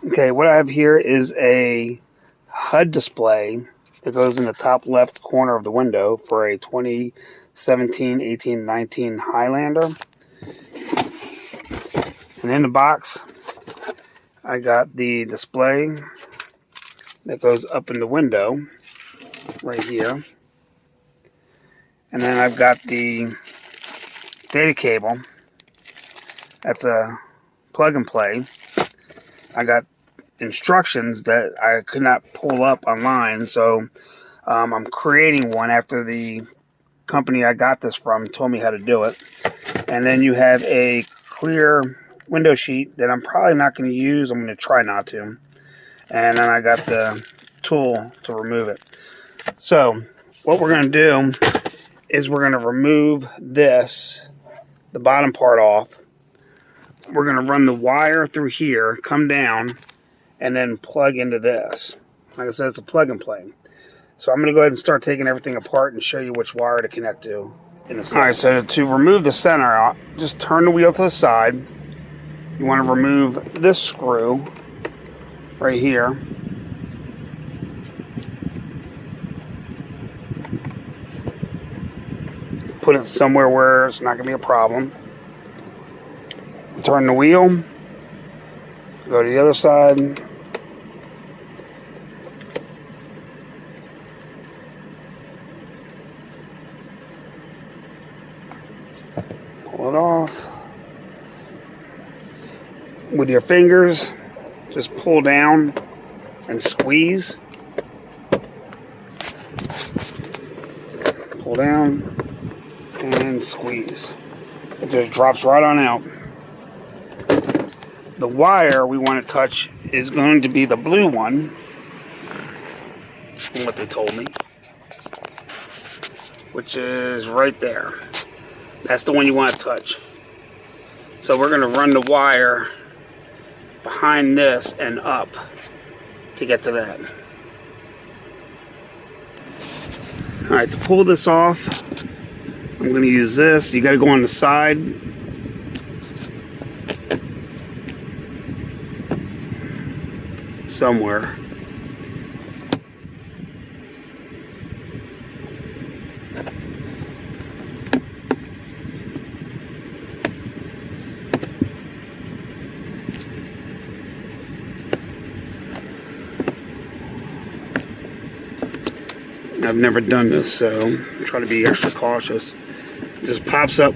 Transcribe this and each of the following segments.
Okay, what I have here is a HUD display that goes in the top left corner of the window for a 2017, 18, 19 Highlander. And in the box, I got the display that goes up in the window right here. And then I've got the data cable. That's a plug and play. I got instructions that I could not pull up online, so I'm creating one after the company I got this from told me how to do it. And then you have a clear window sheet that I'm probably not going to use. I'm going to try not to. And then I got the tool to remove it. So what we're going to do is we're going to remove this, the bottom part off. We're going to run the wire through here, come down, and then plug into this. Like I said, it's a plug and play. So I'm going to go ahead and start taking everything apart and show you which wire to connect to in a second. Alright, so to remove the center out, just turn the wheel to the side. You want to remove this screw right here. Put it somewhere where it's not going to be a problem. Turn the wheel. Go to the other side. Pull it off. With your fingers, just pull down and squeeze. Pull down and squeeze. It just drops right on out. The wire we want to touch is going to be the blue one, from what they told me, which is right there. That's the one you want to touch. So we're going to run the wire behind this and up to get to that. Alright, to pull this off, I'm going to use this. You got to go on the side. Somewhere. I've never done this, so try to be extra cautious. It just pops up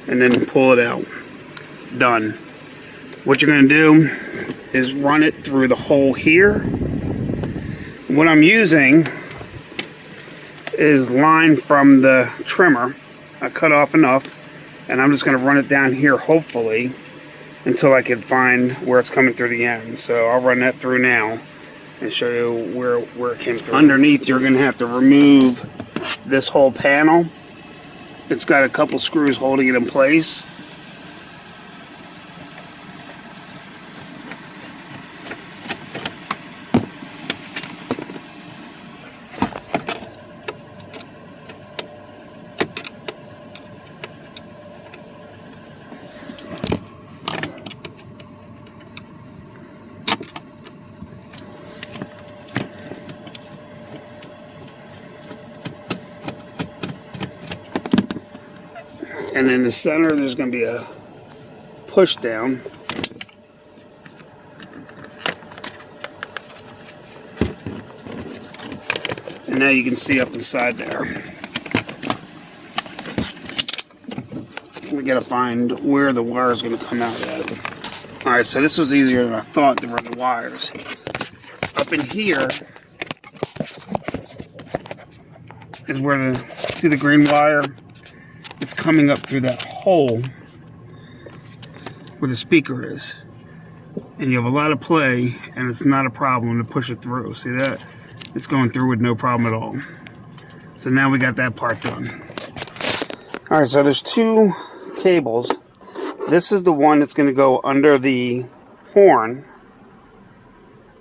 and then pull it out. Done. What you're going to do is run it through the hole here. What I'm using is line from the trimmer. I cut off enough, and I'm just going to run it down here, hopefully, until I can find where it's coming through the end. So I'll run that through now and show you where it came through. Underneath, you're going to have to remove this whole panel. It's got a couple screws holding it in place. And in the center, there's going to be a push down. And now you can see up inside there. We got to find where the wire is going to come out at. Alright, so this was easier than I thought to run the wires. Up in here is where see the green wire? It's coming up through that hole where the speaker is. And you have a lot of play, and it's not a problem to push it through. See that? It's going through with no problem at all. So now we got that part done. Alright, so there's two cables. This is the one that's going to go under the horn.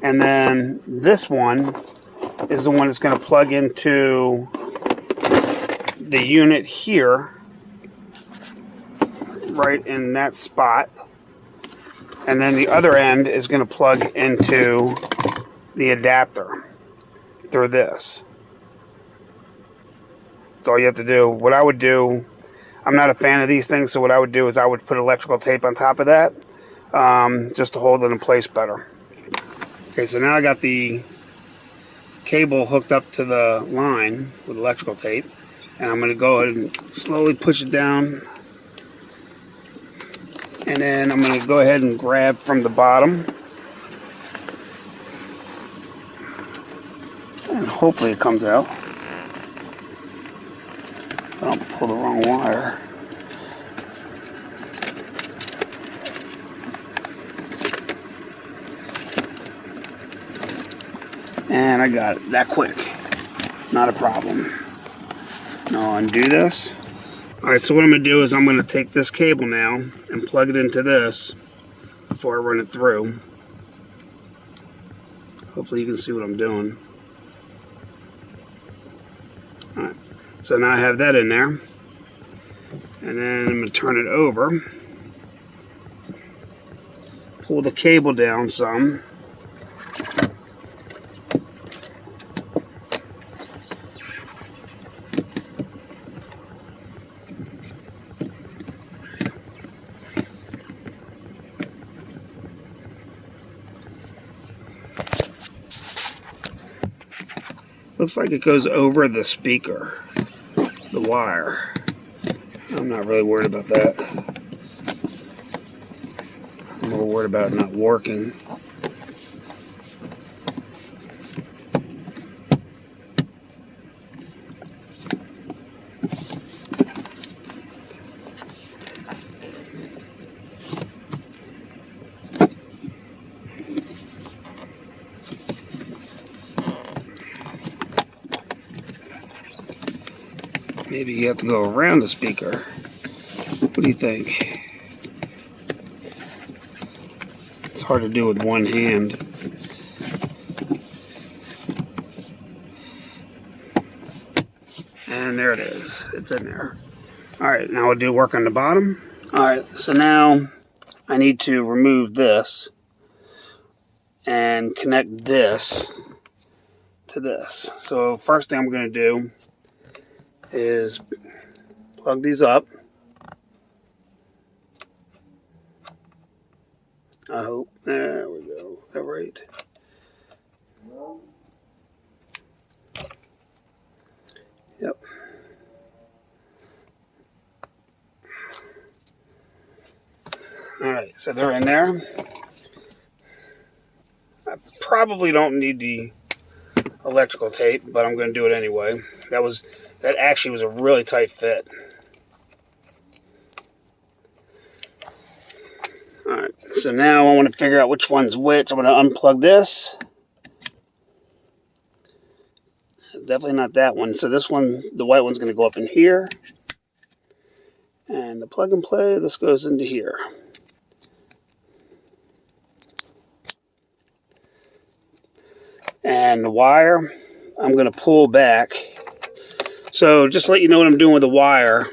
And then this one is the one that's going to plug into the unit here, right in that spot. And then the other end is going to plug into the adapter through this. That's all you have to do. What I would do, I'm not a fan of these things, so what I would do is I would put electrical tape on top of that, just to hold it in place better. Okay, so now I got the cable hooked up to the line with electrical tape, and I'm going to go ahead and slowly push it down, and then I'm going to go ahead and grab from the bottom, and hopefully it comes out. I don't pull the wrong wire. And I got it that quick. Not a problem. Now I'll undo this. Alright, so what I'm going to do is I'm going to take this cable now and plug it into this before I run it through. Hopefully you can see what I'm doing. Alright, so now I have that in there. And then I'm going to turn it over. Pull the cable down some. Looks like it goes over the speaker, the wire. I'm not really worried about that. I'm more worried about it not working. Maybe you have to go around the speaker. What do you think? It's hard to do with one hand. And there it is. It's in there. Alright, now we'll do work on the bottom. Alright, so now I need to remove this and connect this to this. So first thing I'm going to do is plug these up. I hope. There we go. Is that right? Yep. Alright, so they're in there. I probably don't need the electrical tape, but I'm going to do it anyway. That actually was a really tight fit. Alright, so now I want to figure out which one's which. I'm going to unplug this. Definitely not that one. So this one, the white one's going to go up in here. And the plug and play, this goes into here. And the wire, I'm going to pull back. So just to let you know what I'm doing with the wire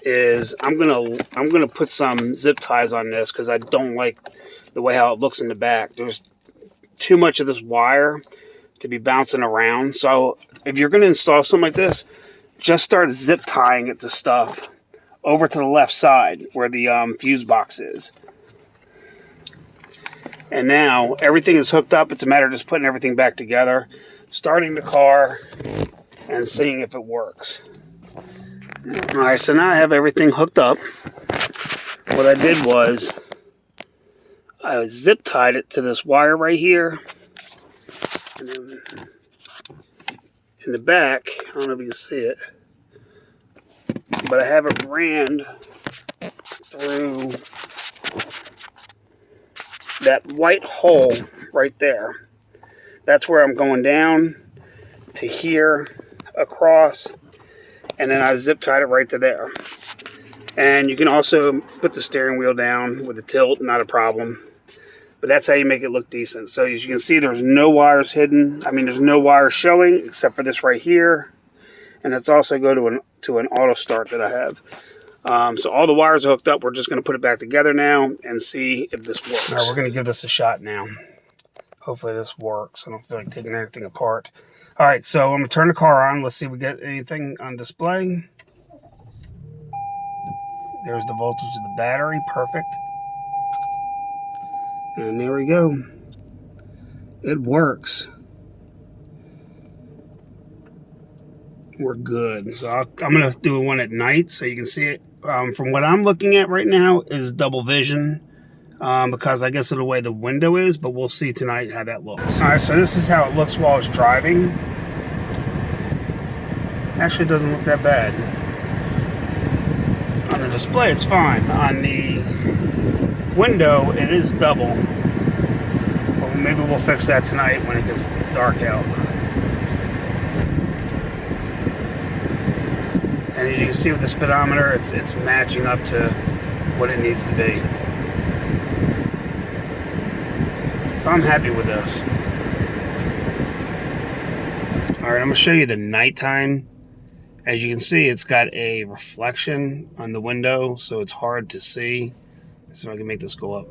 is I'm gonna put some zip ties on this because I don't like the way how it looks in the back. There's too much of this wire to be bouncing around. So if you're going to install something like this, just start zip tying it to stuff over to the left side where the fuse box is. And now everything is hooked up. It's a matter of just putting everything back together, starting the car, and seeing if it works. Alright, so now I have everything hooked up. What I did was I zip tied it to this wire right here. And then in the back, I don't know if you can see it, but I have it ran through that white hole right there. That's where I'm going down to here, across, and then I zip tied it right to there. And you can also put the steering wheel down with the tilt, not a problem. But that's how you make it look decent. So as you can see, there's no wires hidden. I mean, there's no wires showing except for this right here. And it's also go to an auto start that I have. So all the wires are hooked up. We're just going to put it back together now and see if this works. All right, we're going to give this a shot now. Hopefully this works. I don't feel like taking anything apart. All right, so I'm going to turn the car on. Let's see if we get anything on display. There's the voltage of the battery. Perfect. And there we go. It works. We're good. So I'm going to do one at night so you can see it. From what I'm looking at right now is double vision because I guess of the way the window is, but we'll see tonight how that looks. All right, so this is how it looks while I was driving. Actually, it doesn't look that bad. On the display, it's fine. On the window, it is double. Well, maybe we'll fix that tonight when it gets dark out. And as you can see with the speedometer, it's matching up to what it needs to be. So I'm happy with this. Alright, I'm going to show you the nighttime. As you can see, it's got a reflection on the window, so it's hard to see. Let's see if I can make this go up.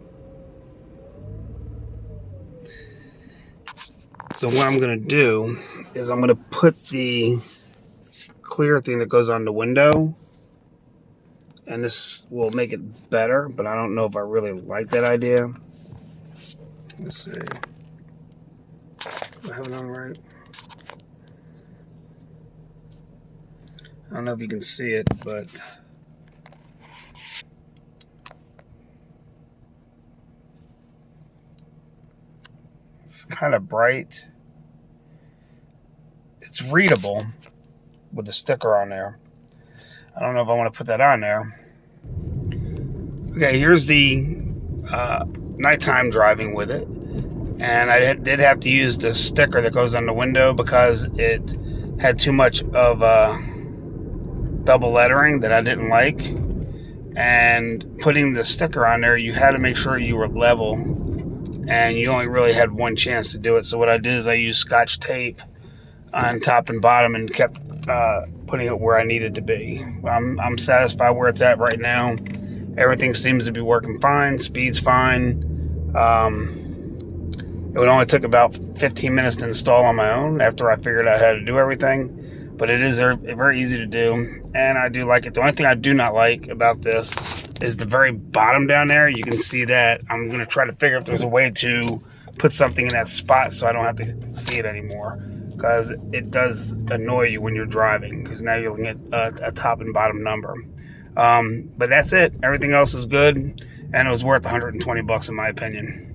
So what I'm going to do is I'm going to put the clear thing that goes on the window, and this will make it better, but I don't know if I really like that idea. Let's see. Do I have it on right? I don't know if you can see it, but it's kind of bright. It's readable with the sticker on there. I don't know if I want to put that on there. Okay, here's the nighttime driving with it. And I did have to use the sticker that goes on the window because it had too much of double lettering that I didn't like. And putting the sticker on there, you had to make sure you were level. And you only really had one chance to do it. So what I did is I used Scotch tape on top and bottom and kept putting it where I needed to be. I'm satisfied where it's at right now. Everything seems to be working fine. Speed's fine. It only took about 15 minutes to install on my own after I figured out how to do everything. But it is very easy to do, and I do like it. The only thing I do not like about this is the very bottom down there. You can see that. I'm going to try to figure if there's a way to put something in that spot so I don't have to see it anymore, because it does annoy you when you're driving, because now you're looking at a top and bottom number. But that's it. Everything else is good, and it was worth $120 in my opinion.